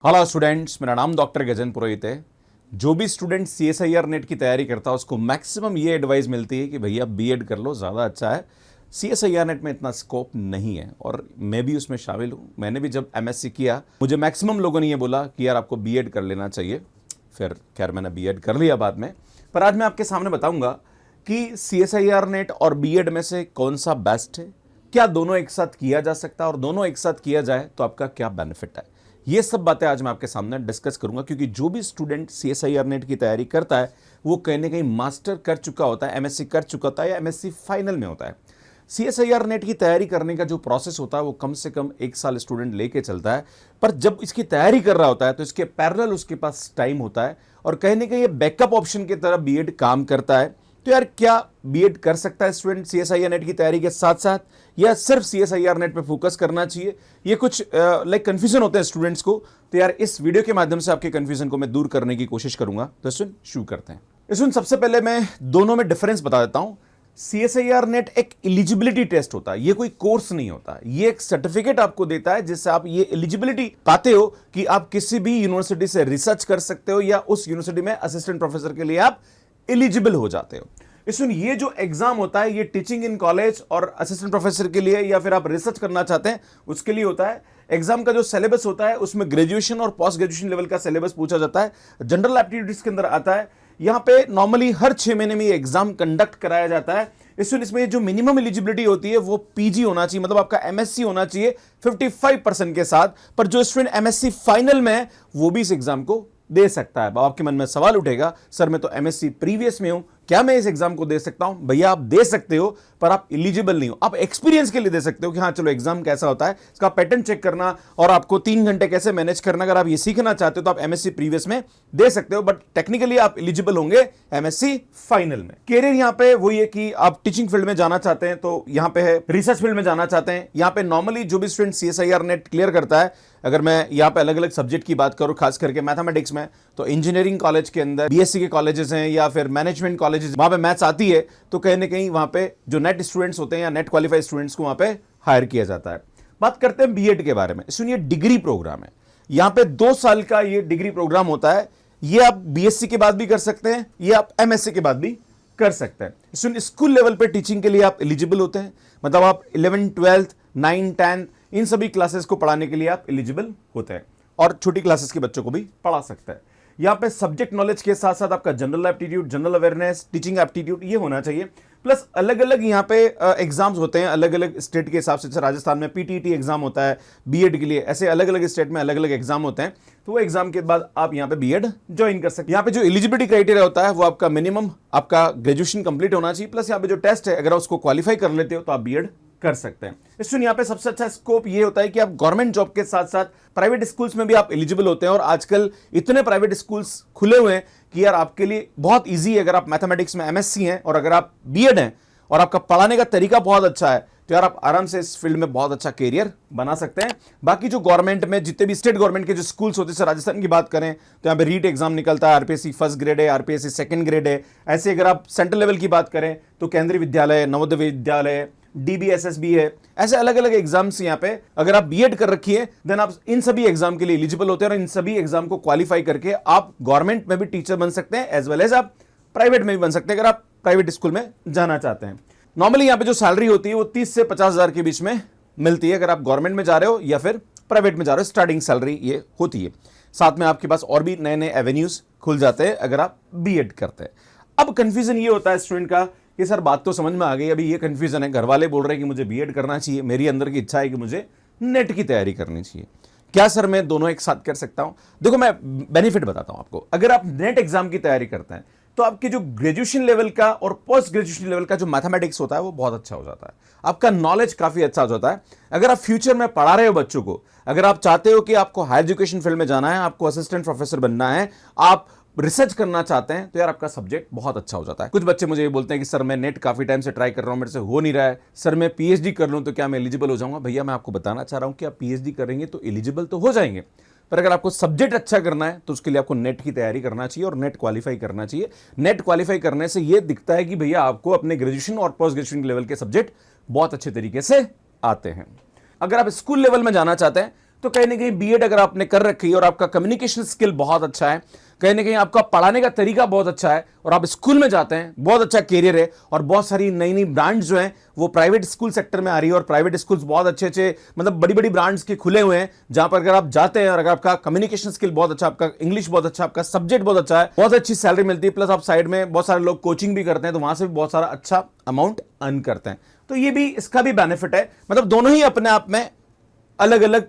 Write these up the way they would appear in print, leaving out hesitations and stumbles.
Hello students, मेरा नाम doctor Gajan पुरोहित है। जो भी स्टूडेंट CSIR नेट की तैयारी करता है उसको मैक्सिमम ये एडवाइस मिलती है कि भैया बीएड कर लो, ज़्यादा अच्छा है। CSIR नेट में इतना स्कोप नहीं है और मैं भी उसमें शामिल हूँ। मैंने भी जब MSc किया, मुझे मैक्सिमम लोगों ने ये बोला कि यार आपको बीएड कर लेना चाहिए। फिर खैर मैंने बीएड कर लिया बाद में। पर आज मैं आपके सामने बताऊँगा कि CSIR नेट और बीएड में से कौन सा बेस्ट है, क्या दोनों एक साथ किया जा सकता है और दोनों एक साथ किया जाए तो आपका क्या बेनिफिट है। ये सब बातें आज मैं आपके सामने डिस्कस करूंगा, क्योंकि जो भी स्टूडेंट CSIR नेट की तैयारी करता है वो कहीं ना कहीं मास्टर कर चुका होता है, MSc कर चुका होता है या MSc फाइनल में होता है। CSIR नेट की तैयारी करने का जो प्रोसेस होता है वो कम से कम 1 साल स्टूडेंट लेके चलता है। पर जब इसकी तैयारी कर रहा होता है तो इसके पैरेलल उसके पास टाइम होता है और कहीं ना कहीं ये बैकअप ऑप्शन की तरह बीएड काम करता है। तो यार क्या बीएड कर सकता है स्टूडेंट CSIR नेट की तैयारी के साथ साथ, या सिर्फ CSIR नेट पे फोकस करना चाहिए? ये कुछ कंफ्यूजन होते हैं स्टूडेंट्स को। तो यार इस वीडियो के माध्यम से आपके कंफ्यूजन को मैं दूर करने की कोशिश करूंगा। तो स्टूडेंट शुरू करते हैं। स्टूडेंट सबसे पहले मैं दोनों में डिफरेंस बता देता हूं। CSIR नेट एक एलिजिबिलिटी टेस्ट होता है, ये कोई कोर्स नहीं होता। ये एक सर्टिफिकेट आपको देता है जिससे आप ये एलिजिबिलिटी पाते हो कि आप किसी भी यूनिवर्सिटी से रिसर्च कर सकते हो या उस यूनिवर्सिटी में असिस्टेंट प्रोफेसर के लिए आप एलिजिबल हो जाते हो। इसमें ये जो एग्जाम होता है ये टीचिंग इन कॉलेज और असिस्टेंट प्रोफेसर के लिए या फिर आप रिसर्च करना चाहते हैं उसके लिए होता है। एग्जाम का जो सिलेबस होता है उसमें ग्रेजुएशन और पोस्ट ग्रेजुएशन लेवल का सिलेबस पूछा जाता है। जनरल एप्टीट्यूड्स के अंदर आता है। यहां पे नॉर्मली हर 6 महीने में ये एग्जाम कंडक्ट कराया जाता है। इसमें जो मिनिमम एलिजिबिलिटी होती है वो पीजी होना चाहिए, मतलब आपका MSc होना चाहिए 55% के साथ। पर जो स्टूडेंट MSc फाइनल में है वो भी इस एग्जाम को दे सकता है। आपके मन में सवाल उठेगा, सर मैं तो MSc प्रीवियस में हूं, क्या मैं इस एग्जाम को दे सकता हूं? भैया आप दे सकते हो, पर आप एलिजिबल नहीं हो। आप एक्सपीरियंस के लिए दे सकते हो कि हाँ चलो एग्जाम कैसा होता है, इसका पैटर्न चेक करना और आपको 3 घंटे कैसे मैनेज करना, अगर आप ये सीखना चाहते हो तो आप MSc प्रीवियस में दे सकते हो। बट टेक्निकली आप एलिजिबल होंगे MSc फाइनल में। कैरियर यहाँ पे वही है कि आप टीचिंग फील्ड में जाना चाहते हैं तो यहाँ पे है, रिसर्च फील्ड में जाना चाहते हैं। यहाँ पे नॉर्मली जो भी स्टूडेंट CSIR नेट क्लियर करता है, अगर मैं यहाँ पे अलग अलग सब्जेक्ट की बात करूं, खास करके मैथमेटिक्स में, तो इंजीनियरिंग कॉलेज के अंदर BSc के कॉलेजेस हैं या फिर मैनेजमेंट कॉलेजेस, वहां पे मैथ्स आती है तो कहीं ना कहीं वहां पे जो नेट स्टूडेंट्स होते हैं या नेट क्वालिफाइड स्टूडेंट्स को वहां पे हायर किया जाता है। बात करते हैं बीएड के बारे में। सुनिए, डिग्री प्रोग्राम है। यहां पे 2 साल का ये डिग्री प्रोग्राम होता है। ये आप BSc के बाद भी कर सकते हैं, ये आप MSc के बाद भी कर सकते हैं। स्कूल लेवल पे टीचिंग के लिए आप एलिजिबल होते हैं, मतलब आप 11th 12th 9th 10th इन सभी क्लासेस को पढ़ाने के लिए आप एलिजिबल होते हैं और छोटी क्लासेस के बच्चों को भी पढ़ा सकते हैं। यहां पे सब्जेक्ट नॉलेज के साथ साथ आपका general aptitude, general awareness, teaching aptitude ये होना चाहिए। प्लस अलग अलग यहाँ पे एग्जाम्स होते हैं अलग अलग स्टेट के हिसाब से। जैसे राजस्थान में PTET एग्जाम होता है बीएड के लिए, ऐसे अलग अलग स्टेट में अलग अलग एग्जाम होते हैं। तो वो एग्जाम के बाद आप यहाँ पे बीएड ज्वाइन कर सकते हैं। यहाँ पे जो एलिजिबिलिटी क्राइटेरिया होता है वो आपका मिनिमम आपका ग्रेजुएशन कंप्लीट होना चाहिए, प्लस यहाँ पे जो टेस्ट है अगर उसको क्वालिफाई कर लेते हो तो आप बीएड कर सकते हैं। इसमें यहाँ पे सबसे अच्छा स्कोप ये होता है कि आप गवर्नमेंट जॉब के साथ साथ प्राइवेट स्कूल्स में भी आप एलिजिबल होते हैं। और आजकल इतने प्राइवेट स्कूल्स खुले हुए हैं कि यार आपके लिए बहुत इजी है। अगर आप मैथमेटिक्स में MSc हैं और अगर आप बीएड हैं और आपका पढ़ाने का तरीका बहुत अच्छा है तो यार आप आराम से इस फील्ड में बहुत अच्छा कैरियर बना सकते हैं। बाकी जो गवर्नमेंट में जितने भी स्टेट गवर्नमेंट के जो स्कूल्स होते हैं, राजस्थान की बात करें तो यहाँ पे रीट एग्जाम निकलता है, RPSC फर्स्ट ग्रेड है, RPSC सेकंड ग्रेड है। ऐसे अगर आप सेंट्रल लेवल की बात करें तो केंद्रीय विद्यालय, नवोदय विद्यालय, DBSSB है। ऐसे अलग अलग एग्जाम्स यहाँ पे अगर आप बीएड कर रखी है देन आप इन सभी एग्जाम के लिए एलिजिबल होते हैं और इन सभी एग्जाम को क्वालिफाई करके आप गवर्नमेंट में भी टीचर बन सकते हैं एज वेल एज आप प्राइवेट में भी बन सकते हैं अगर आप प्राइवेट स्कूल में जाना चाहते हैं। नॉर्मली यहाँ पे जो सैलरी होती है वो 30 से 50,000 के बीच में मिलती है अगर आप गवर्नमेंट में जा रहे हो या फिर प्राइवेट में जा रहे हो। स्टार्टिंग सैलरी ये होती है। साथ में आपके पास और भी नए नए एवेन्यूज खुल जाते हैं अगर आप बीएड करते हैं। अब कंफ्यूजन ये होता है स्टूडेंट का कि सर बात तो समझ में आ गई, अभी ये कंफ्यूजन है, घर वाले बोल रहे हैं कि मुझे बीएड करना चाहिए, मेरी अंदर की इच्छा है कि मुझे नेट की तैयारी करनी चाहिए, क्या सर मैं दोनों एक साथ कर सकता हूं? देखो मैं बेनिफिट बताता हूं आपको। अगर आप नेट एग्जाम की तैयारी करते हैं तो आपके जो ग्रेजुएशन लेवल का और पोस्ट ग्रेजुएशन लेवल का जो मैथमेटिक्स होता है वो बहुत अच्छा हो जाता है, आपका नॉलेज काफी अच्छा हो जाता है। अगर आप फ्यूचर में पढ़ा रहे हो बच्चों को, अगर आप चाहते हो कि आपको हायर एजुकेशन फील्ड में जाना है, आपको असिस्टेंट प्रोफेसर बनना है, आप रिसर्च करना चाहते हैं, तो यार आपका सब्जेक्ट बहुत अच्छा हो जाता है। कुछ बच्चे मुझे ये बोलते हैं कि सर मैं नेट काफी टाइम से ट्राई कर रहा हूं, मेरे से हो नहीं रहा है, सर मैं PhD कर लूं तो क्या मैं एलिजिबल हो जाऊंगा? भैया मैं आपको बताना चाह रहा हूं कि आप PhD करेंगे तो एलिजिबल तो हो जाएंगे, पर अगर आपको सब्जेक्ट अच्छा करना है तो उसके लिए आपको नेट की तैयारी करना चाहिए और नेट क्वालिफाई करना चाहिए। नेट क्वालिफाई करने से यह दिखता है कि भैया आपको अपने ग्रेजुएशन और पोस्ट ग्रेजुएशन लेवल के सब्जेक्ट बहुत अच्छे तरीके से आते हैं। अगर आप स्कूल लेवल में जाना चाहते हैं तो कहीं ना कहीं बीएड अगर आपने कर रखी है और आपका कम्युनिकेशन स्किल बहुत अच्छा है, कहीं ना कहीं आपका पढ़ाने का तरीका बहुत अच्छा है और आप स्कूल में जाते हैं, बहुत अच्छा कैरियर है और बहुत सारी नई नई ब्रांड्स जो हैं वो प्राइवेट स्कूल सेक्टर में आ रही है और प्राइवेट स्कूल्स बहुत अच्छे अच्छे मतलब बड़ी बड़ी ब्रांड्स के खुले हुए हैं जहां पर अगर आप जाते हैं और अगर आपका कम्युनिकेशन स्किल बहुत अच्छा, आपका इंग्लिश बहुत अच्छा, आपका सब्जेक्ट बहुत अच्छा है, बहुत अच्छी सैलरी मिलती है, प्लस आप साइड में बहुत सारे लोग कोचिंग भी करते हैं तो वहां से भी बहुत सारा अच्छा अमाउंट अर्न करते हैं। तो ये भी इसका भी बेनिफिट है, मतलब दोनों ही अपने आप में अलग अलग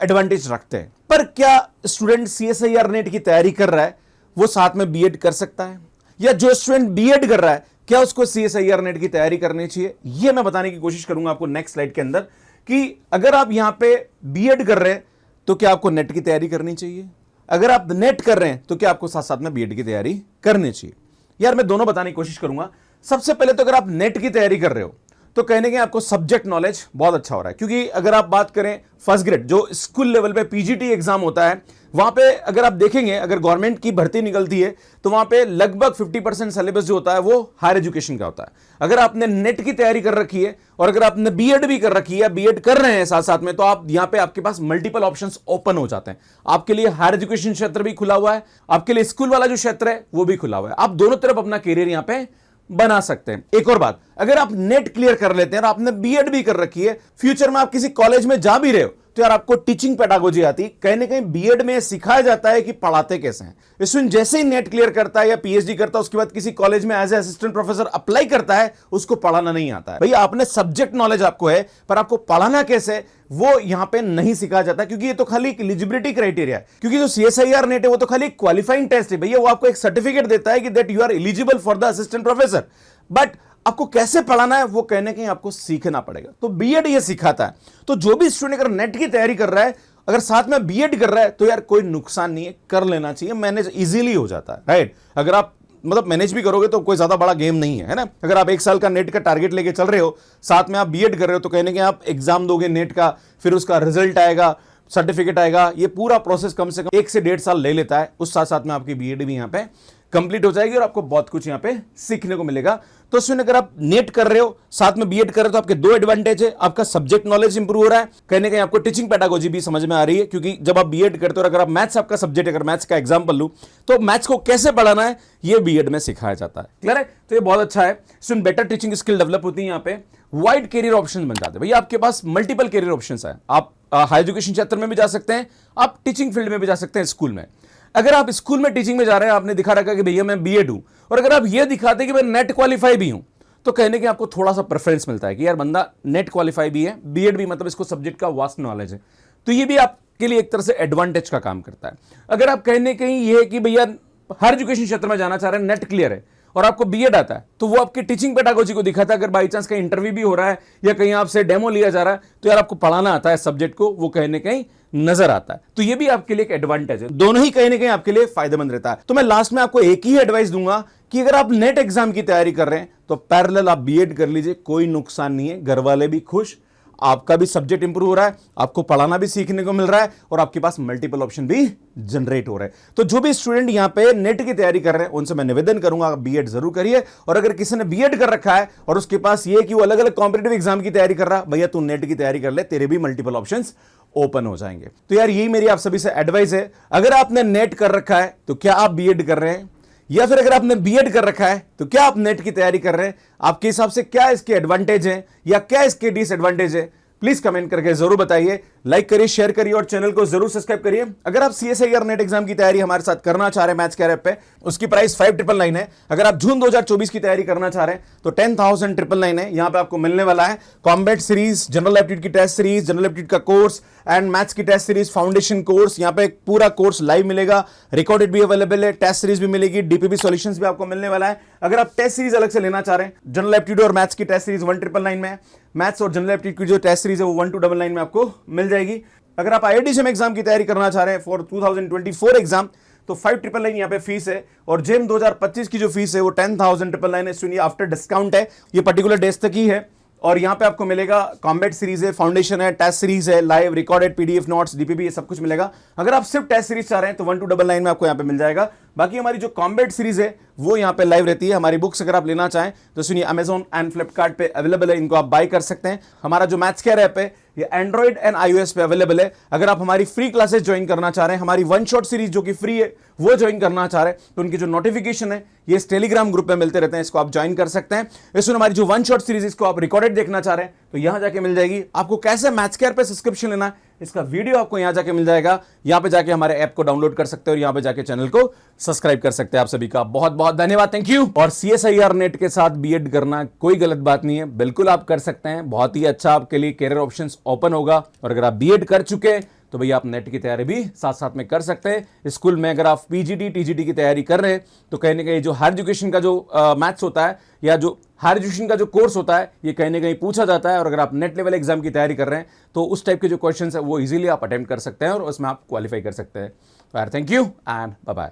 एडवांटेज रखते हैं। पर क्या स्टूडेंट सीएसआईआर नेट की तैयारी कर रहा है वो साथ में बीएड कर सकता है, या जो स्टूडेंट बीएड कर रहा है क्या उसको सीएसआईआर नेट की तैयारी करनी चाहिए, यह मैं बताने की कोशिश करूंगा आपको नेक्स्ट स्लाइड के अंदर कि अगर आप यहां पे बीएड कर रहे हैं तो क्या आपको नेट की तैयारी करनी चाहिए, अगर आप नेट कर रहे हैं तो क्या आपको साथ साथ में बीएड की तैयारी करनी चाहिए। यार मैं दोनों बताने की कोशिश करूंगा। सबसे पहले तो अगर आप नेट की तैयारी कर रहे हो तो कहने के आपको सब्जेक्ट नॉलेज बहुत अच्छा हो रहा है, क्योंकि अगर आप बात करें फर्स्ट ग्रेड जो स्कूल लेवल पे पीजीटी एग्जाम होता है वहां पे अगर आप देखेंगे अगर गवर्नमेंट की भर्ती निकलती है तो वहां पे लगभग 50% सिलेबस जो होता है वो हायर एजुकेशन का होता है। अगर आपने नेट की तैयारी कर रखी है और अगर आपने बीएड भी कर रखी है, बीएड कर रहे हैं साथ साथ में, तो आप यहां पे आपके पास मल्टीपल ऑप्शंस ओपन हो जाते हैं। आपके लिए हायर एजुकेशन क्षेत्र भी खुला हुआ है, आपके लिए स्कूल वाला जो क्षेत्र है वो भी खुला हुआ है, आप दोनों तरफ अपना कैरियर यहां पे बना सकते हैं। एक और बात, अगर आप नेट क्लियर कर लेते हैं और आपने बीएड भी कर रखी है, फ्यूचर में आप किसी कॉलेज में जा भी रहे हो तो यार आपको टीचिंग पेडागोजी आती, कहीं ना कहीं बीएड में सिखाया जाता है कि पढ़ाते कैसे हैं। स्टूडेंट जैसे ही नेट क्लियर करता है या पीएचडी करता है उसके बाद किसी कॉलेज में as a assistant professor apply करता है, उसको पढ़ाना नहीं आता है। भैया आपने सब्जेक्ट नॉलेज आपको है पर आपको पढ़ाना कैसे वो यहां पे नहीं सिखाया जाता, क्योंकि ये तो खाली एक एलिजिबिलिटी क्राइटेरिया है, क्योंकि जो सीएसआईआर नेट है वो तो खाली एक क्वालिफाइंग टेस्ट है भैया, वो आपको एक सर्टिफिकेट देता है कि that you are eligible for the assistant professor, but आपको कैसे पढ़ाना है वो कहने कहीं आपको सीखना पड़ेगा। तो बीएड ये सिखाता है। तो जो भी स्टूडेंट अगर नेट की तैयारी कर रहा है अगर साथ में बीएड कर रहा है तो यार कोई नुकसान नहीं है, कर लेना चाहिए, मैनेज इजीली हो जाता है, राइट। अगर आप मतलब मैनेज भी करोगे तो कोई ज्यादा बड़ा गेम नहीं है ना। अगर आप 1 साल का नेट का टारगेट लेके चल रहे हो, साथ में आप बीएड कर रहे हो, तो कहने के आप एग्जाम दोगे नेट का, फिर उसका रिजल्ट आएगा, सर्टिफिकेट आएगा, ये पूरा प्रोसेस कम से कम 1 से 1.5 साल ले लेता है। उस साथ साथ में आपकी बीएड भी यहाँ पे कंप्लीट हो जाएगी और आपको बहुत कुछ यहाँ पे सीखने को मिलेगा। तो उसमें अगर आप नेट कर रहे हो साथ में बीएड कर रहे हो तो आपके 2 एडवांटेज है, आपका सब्जेक्ट नॉलेज इंप्रूव हो रहा है, कहीं कहीं आपको टीचिंग पेडागोजी भी समझ में आ रही है, क्योंकि जब आप बीएड करते हो और अगर आप मैथ्स आपका सब्जेक्ट, अगर मैथ्स का एग्जांपल लूं तो मैथ्स को कैसे पढ़ाना है ये बीएड में सिखाया जाता है। क्लियर है? तो ये बहुत अच्छा है, student better teaching skill develop होती है, यहाँ पे वाइड कैरियर ऑप्शन बन जाते हैं। भैया आपके पास मल्टीपल कैरियर ऑप्शंस है, आप हायर एजुकेशन क्षेत्र में भी जा सकते हैं, आप टीचिंग फील्ड में भी जा सकते हैं, स्कूल में। अगर आप स्कूल में टीचिंग में जा रहे हैं, आपने दिखा रखा कि भैया मैं बीएड हूं, और अगर आप ये दिखाते कि मैं नेट क्वालिफाई भी हूं, तो कहने के आपको थोड़ा सा प्रेफरेंस मिलता है कि यार बंदा नेट क्वालिफाई भी है, बीएड भी, मतलब इसको सब्जेक्ट का वास्ट नॉलेज है, तो ये भी आपके लिए एक तरह से एडवांटेज का काम करता है। अगर आप कहने कहीं ये है कि भैया हायर एजुकेशन क्षेत्र में जाना चाह रहे हैं, नेट क्लियर है और आपको बीएड आता है, तो वो आपकी टीचिंग पेडागोजी को दिखाता है। अगर बाई चांस कहीं इंटरव्यू भी हो रहा है या कहीं आपसे डेमो लिया जा रहा है तो यार आपको पढ़ाना आता है सब्जेक्ट को, वो कहीं ना कहीं नजर आता है। तो ये भी आपके लिए एक एडवांटेज है, दोनों ही कहीं ना कहीं आपके लिए फायदेमंद रहता है। तो मैं लास्ट में आपको एक ही एडवाइस दूंगा कि अगर आप नेट एग्जाम की तैयारी कर रहे हैं तो पैरेलल आप बीएड कर लीजिए, कोई नुकसान नहीं है, घर वाले भी खुश, आपका भी सब्जेक्ट इंप्रूव हो रहा है, आपको पढ़ाना भी सीखने को मिल रहा है और आपके पास मल्टीपल ऑप्शन भी जनरेट हो रहे हैं। तो जो भी स्टूडेंट यहां पे नेट की तैयारी कर रहे हैं उनसे मैं निवेदन करूंगा आप बीएड जरूर करिए। और अगर किसी ने बीएड कर रखा है और उसके पास ये कि वो अलग अलग कॉम्पिटिटिव एग्जाम की तैयारी कर रहा है, भैया तू नेट की तैयारी कर ले, तेरे भी मल्टीपल ऑप्शंस ओपन हो जाएंगे। तो यार यही मेरी आप सभी से एडवाइस है, अगर आपने नेट कर रखा है तो क्या आप बीएड कर रहे हैं, या फिर अगर आपने बीएड कर रखा है तो क्या आप नेट की तैयारी कर रहे हैं, आपके हिसाब से क्या इसके एडवांटेज है या क्या इसके डिसएडवांटेज है, प्लीज कमेंट करके जरूर बताइए, लाइक करिए, शेयर करिए और चैनल को जरूर सब्सक्राइब करिए। अगर आप सीएसआईआर नेट एग्जाम की तैयारी हमारे साथ करना चाह रहे हैं मैथ्स कैरियर पे, उसकी प्राइस 5999 है। अगर आप जून 2024 की तैयारी करना चाह रहे हैं तो 10,999 है, यहां पे आपको मिलने वाला है कॉम्बैट सीरीज, जनरल एप्टीट्यूड की टेस्ट सीरीज, जनरल एप्टीट्यूड का कोर्स एंड मैथ्स की टेस्ट सीरीज, फाउंडेशन कोर्स, यहां पे एक पूरा कोर्स लाइव मिलेगा, रिकॉर्डेड भी अवेलेबल है, टेस्ट सीरीज भी मिलेगी, डीपीपी सॉल्यूशंस भी आपको मिलने वाला है। अगर आप टेस्ट सीरीज अलग से लेना चाह रहे हैं, जनरल एप्टीट्यूड और मैथ्स की टेस्ट सीरीज 1999 में है, मैथ्स और जनरल एप्टीट्यूड की जो टेस्ट सीरीज है वो 1299 में आपको मिल जाएगी। अगर आप आईआईटी जेम एग्जाम की तैयारी करना चाह रहे हैं फॉर 2024 एग्जाम तो 5999 यहाँ पे फीस है, और जेम 2025 की जो फीस है वो 10,999 है, सुनिए आफ्टर डिस्काउंट है, ये पर्टिकुलर डेज तक ही है। और यहाँ पे आपको मिलेगा कॉम्बैट सीरीज है, फाउंडेशन है, टेस्ट सीरीज है, live recorded PDF notes, DPP, ये सब कुछ मिलेगा। अगर आप सिर्फ टेस्ट सीरीज चाह रहे हैं तो 1299 में आपको यहाँ पे मिल जाएगा। बाकी हमारी जो कॉम्बैट सीरीज है वो यहाँ पे लाइव रहती है। हमारी बुक्स अगर आप लेना चाहें तो सुनिए अमेजॉन एंड फ्लिपकार्ट पे अवेलेबल है, इनको आप बाय कर सकते हैं। हमारा जो मैथ्स केयर ऐप है ये एंड्रॉइड एंड iOS पे अवेलेबल है। अगर आप हमारी फ्री क्लासेस ज्वाइन करना चाह रहे हैं, हमारी वन शॉट सीरीज जो कि फ्री है वो ज्वाइन करना चाह रहे हैं, तो उनकी जो नोटिफिकेशन है ये इस टेलीग्राम ग्रुप में मिलते रहते हैं, इसको आप ज्वाइन कर सकते हैं। इसमें हमारी जो वन शॉट सीरीज इसको आप रिकॉर्डेड देखना चाह रहे हैं तो यहां जाके मिल जाएगी। आपको कैसे मैथ्स केयर पे सब्सक्रिप्शन लेना है इसका वीडियो आपको यहां जाके मिल जाएगा। यहां पे जाके हमारे ऐप को डाउनलोड कर सकते हैं और यहां पे जाके चैनल को सब्सक्राइब कर सकते हैं। आप सभी का बहुत बहुत धन्यवाद, थैंक यू। और CSIR नेट के साथ बीएड करना कोई गलत बात नहीं है, बिल्कुल आप कर सकते हैं। बहुत ही अच्छा आपके लिए कैरियर ऑप्शंस ओपन होगा। और अगर आप बीएड कर चुके हैं तो भैया आप नेट की तैयारी भी साथ साथ में कर सकते हैं। स्कूल में अगर आप पीजीटी टीजीटी की तैयारी कर रहे हैं तो कहीं ना कहीं जो हायर एजुकेशन का जो मैथ्स होता है या जो हायर एजुकेशन का जो कोर्स होता है ये कहीं ना कहीं पूछा जाता है। और अगर आप नेट लेवल एग्जाम की तैयारी कर रहे हैं तो उस टाइप के जो क्वेश्चंस है वो इजीली आप अटेम्प्ट कर सकते हैं और उसमें आप क्वालिफाई कर सकते हैं। Thank you and bye bye.